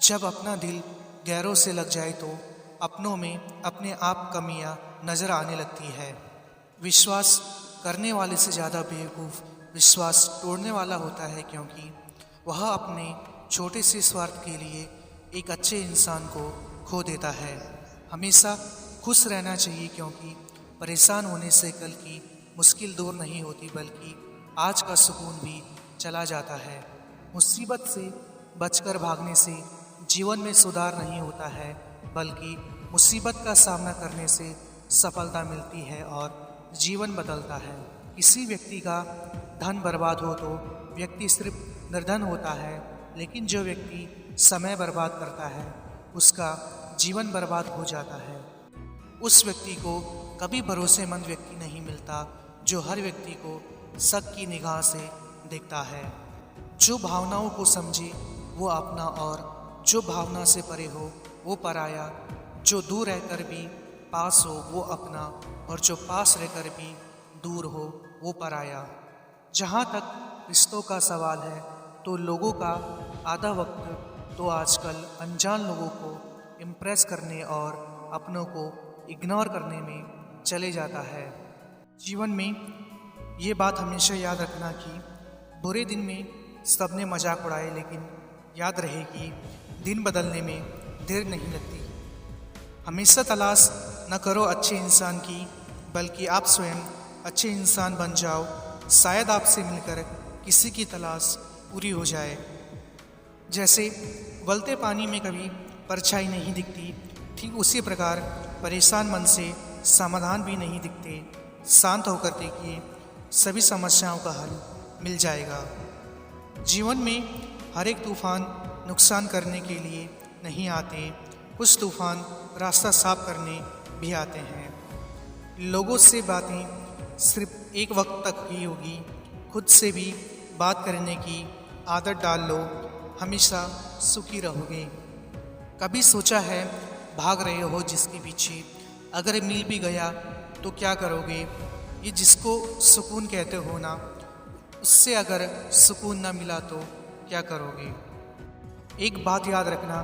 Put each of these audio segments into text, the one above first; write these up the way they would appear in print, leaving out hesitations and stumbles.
जब अपना दिल गैरों से लग जाए तो अपनों में अपने आप कमियां नजर आने लगती है। विश्वास करने वाले से ज़्यादा बेवकूफ़ विश्वास तोड़ने वाला होता है, क्योंकि वह अपने छोटे से स्वार्थ के लिए एक अच्छे इंसान को खो देता है। हमेशा खुश रहना चाहिए, क्योंकि परेशान होने से कल की मुश्किल दूर नहीं होती, बल्कि आज का सुकून भी चला जाता है। मुसीबत से बचकर भागने से जीवन में सुधार नहीं होता है, बल्कि मुसीबत का सामना करने से सफलता मिलती है और जीवन बदलता है। किसी व्यक्ति का धन बर्बाद हो तो व्यक्ति सिर्फ निर्धन होता है, लेकिन जो व्यक्ति समय बर्बाद करता है उसका जीवन बर्बाद हो जाता है। उस व्यक्ति को कभी भरोसेमंद व्यक्ति नहीं मिलता जो हर व्यक्ति को शक की निगाह से देखता है। जो भावनाओं को समझे वो अपना, और जो भावना से परे हो वो पराया। जो दूर रहकर भी पास हो वो अपना, और जो पास रहकर भी दूर हो वो पराया। जहाँ तक रिश्तों का सवाल है तो लोगों का आधा वक्त तो आजकल अनजान लोगों को इम्प्रेस करने और अपनों को इग्नोर करने में चले जाता है। जीवन में ये बात हमेशा याद रखना कि बुरे दिन में सबने मजाक उड़ाए, लेकिन याद रहे कि दिन बदलने में देर नहीं लगती। हमेशा तलाश न करो अच्छे इंसान की, बल्कि आप स्वयं अच्छे इंसान बन जाओ। शायद आपसे मिलकर किसी की तलाश पूरी हो जाए। जैसे उबलते पानी में कभी परछाई नहीं दिखती, ठीक उसी प्रकार परेशान मन से समाधान भी नहीं दिखते। शांत होकर देखिए, सभी समस्याओं का हल मिल जाएगा। जीवन में हर एक तूफान नुकसान करने के लिए नहीं आते, कुछ तूफान रास्ता साफ करने भी आते हैं। लोगों से बातें सिर्फ एक वक्त तक ही होगी, खुद से भी बात करने की आदत डाल लो, हमेशा सुखी रहोगे। कभी सोचा है भाग रहे हो जिसके पीछे, अगर मिल भी गया तो क्या करोगे? ये जिसको सुकून कहते हो ना, उससे अगर सुकून ना मिला तो क्या करोगे? एक बात याद रखना,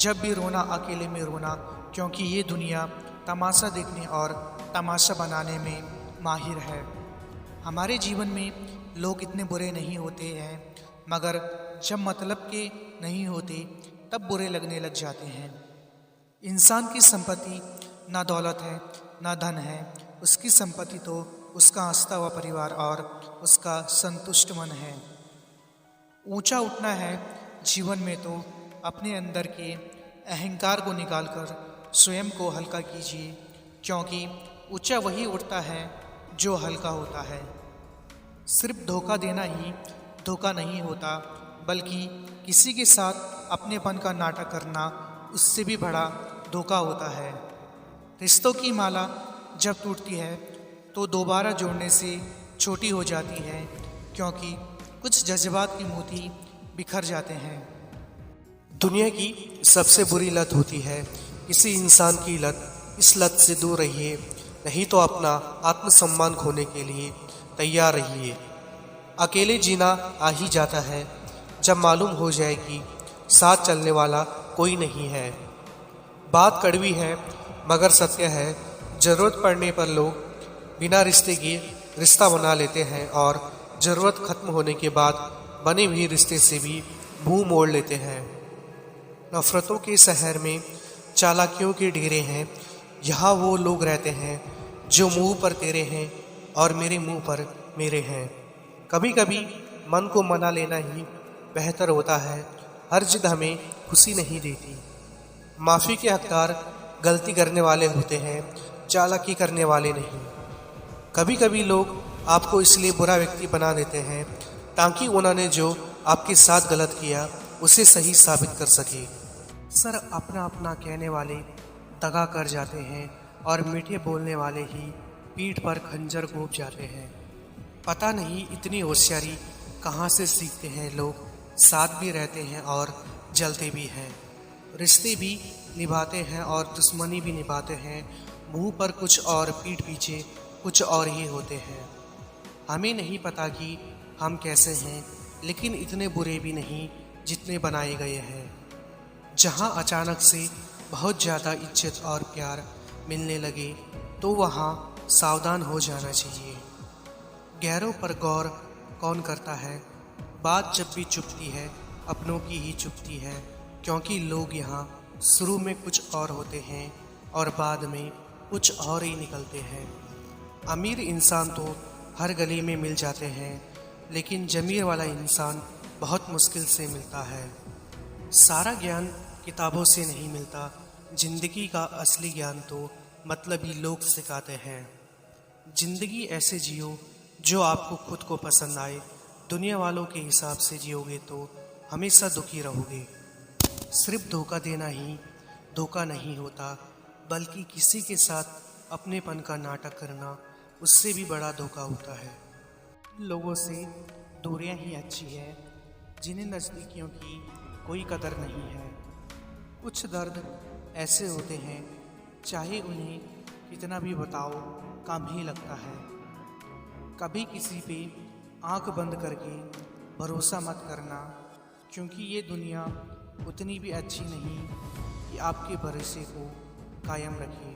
जब भी रोना अकेले में रोना, क्योंकि ये दुनिया तमाशा देखने और तमाशा बनाने में माहिर है। हमारे जीवन में लोग इतने बुरे नहीं होते हैं, मगर जब मतलब के नहीं होते तब बुरे लगने लग जाते हैं। इंसान की संपत्ति ना दौलत है ना धन है, उसकी संपत्ति तो उसका हंसता हुआ परिवार और उसका संतुष्ट मन है। ऊंचा उठना है जीवन में तो अपने अंदर के अहंकार को निकालकर स्वयं को हल्का कीजिए, क्योंकि ऊंचा वही उठता है जो हल्का होता है। सिर्फ धोखा देना ही धोखा नहीं होता, बल्कि किसी के साथ अपनेपन का नाटक करना उससे भी बड़ा धोखा होता है। रिश्तों की माला जब टूटती है तो दोबारा जोड़ने से छोटी हो जाती है, क्योंकि कुछ जज्बात की मोती बिखर जाते हैं। दुनिया की सबसे बुरी लत होती है किसी इंसान की लत। इस लत से दूर रहिए, नहीं तो अपना आत्मसम्मान खोने के लिए तैयार रहिए। अकेले जीना आ ही जाता है जब मालूम हो जाए कि साथ चलने वाला कोई नहीं है। बात कड़वी है मगर सत्य है, ज़रूरत पड़ने पर लोग बिना रिश्ते के रिश्ता बना लेते हैं, और ज़रूरत खत्म होने के बाद बने हुए रिश्ते से भी मुंह मोड़ लेते हैं। नफरतों के शहर में चालाकियों के डेरे हैं, यहाँ वो लोग रहते हैं जो मुंह पर तेरे हैं और मेरे मुंह पर मेरे हैं। कभी कभी मन को मना लेना ही बेहतर होता है, हर जिद हमें खुशी नहीं देती। माफ़ी के हकदार गलती करने वाले होते हैं, चालाकी करने वाले नहीं। कभी कभी लोग आपको इसलिए बुरा व्यक्ति बना देते हैं ताकि उन्होंने जो आपके साथ गलत किया उसे सही साबित कर सके। सर अपना अपना कहने वाले दगा कर जाते हैं, और मीठे बोलने वाले ही पीठ पर खंजर घोंप जाते हैं। पता नहीं इतनी होशियारी कहाँ से सीखते हैं लोग। साथ भी रहते हैं और जलते भी हैं, रिश्ते भी निभाते हैं और दुश्मनी भी निभाते हैं। मुंह पर कुछ और पीठ पीछे कुछ और ही होते हैं। हमें नहीं पता कि हम कैसे हैं, लेकिन इतने बुरे भी नहीं जितने बनाए गए हैं। जहाँ अचानक से बहुत ज़्यादा इज्जत और प्यार मिलने लगे तो वहाँ सावधान हो जाना चाहिए। गैरों पर गौर कौन करता है? बात जब भी चुभती है अपनों की ही चुभती है, क्योंकि लोग यहाँ शुरू में कुछ और होते हैं और बाद में कुछ और ही निकलते हैं। अमीर इंसान तो हर गली में मिल जाते हैं, लेकिन ज़मीर वाला इंसान बहुत मुश्किल से मिलता है। सारा ज्ञान किताबों से नहीं मिलता, जिंदगी का असली ज्ञान तो मतलबी लोग सिखाते हैं। जिंदगी ऐसे जियो जो आपको खुद को पसंद आए। दुनिया वालों के हिसाब से जियोगे तो हमेशा दुखी रहोगे। सिर्फ धोखा देना ही धोखा नहीं होता, बल्कि किसी के साथ अपनेपन का नाटक करना उससे भी बड़ा धोखा होता है। लोगों से दूरियां ही अच्छी है, जिन्हें नज़दीकियों की कोई कदर नहीं है। कुछ दर्द ऐसे होते हैं, चाहे उन्हें कितना भी बताओ कम ही लगता है। कभी किसी पे आंख बंद करके भरोसा मत करना, क्योंकि ये दुनिया उतनी भी अच्छी नहीं कि आपके भरोसे को कायम रखे।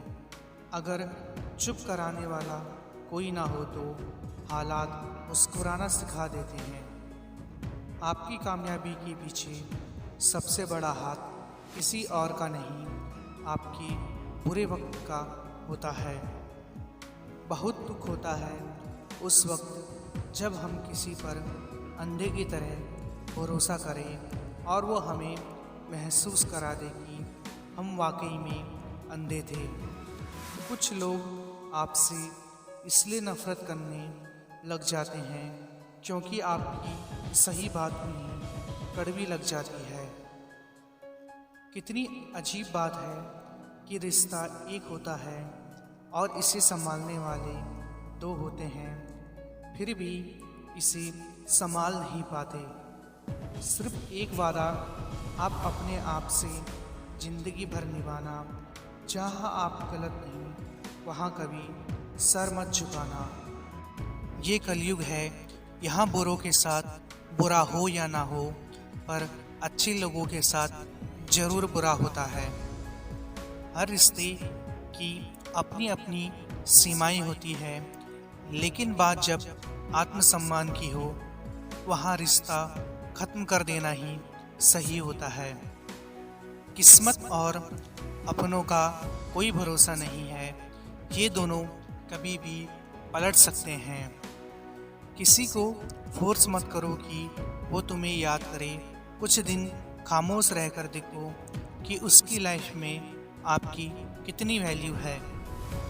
अगर चुप कराने वाला कोई ना हो तो हालात मुस्कुराना सिखा देते हैं। आपकी कामयाबी के पीछे सबसे बड़ा हाथ किसी और का नहीं, आपके बुरे वक्त का होता है। बहुत दुख होता है उस वक्त जब हम किसी पर अंधे की तरह भरोसा करें और वो हमें महसूस करा दे कि हम वाकई में अंधे थे। कुछ लोग आपसे इसलिए नफ़रत करने लग जाते हैं क्योंकि आपकी सही बात उन्हें कड़वी लग जाती है। कितनी अजीब बात है कि रिश्ता एक होता है और इसे संभालने वाले दो होते हैं, फिर भी इसे संभाल नहीं पाते। सिर्फ एक वादा आप अपने आप से ज़िंदगी भर निभाना, जहाँ आप गलत नहीं वहाँ कभी सर मत झुकाना। ये कलयुग है, यहाँ बुरों के साथ बुरा हो या ना हो, पर अच्छे लोगों के साथ ज़रूर बुरा होता है। हर रिश्ते की अपनी अपनी सीमाएं होती है, लेकिन बात जब आत्मसम्मान की हो, वहाँ रिश्ता ख़त्म कर देना ही सही होता है। किस्मत और अपनों का कोई भरोसा नहीं है, ये दोनों कभी भी पलट सकते हैं। किसी को फोर्स मत करो कि वो तुम्हें याद करे। कुछ दिन खामोश रहकर देखो कि उसकी लाइफ में आपकी कितनी वैल्यू है।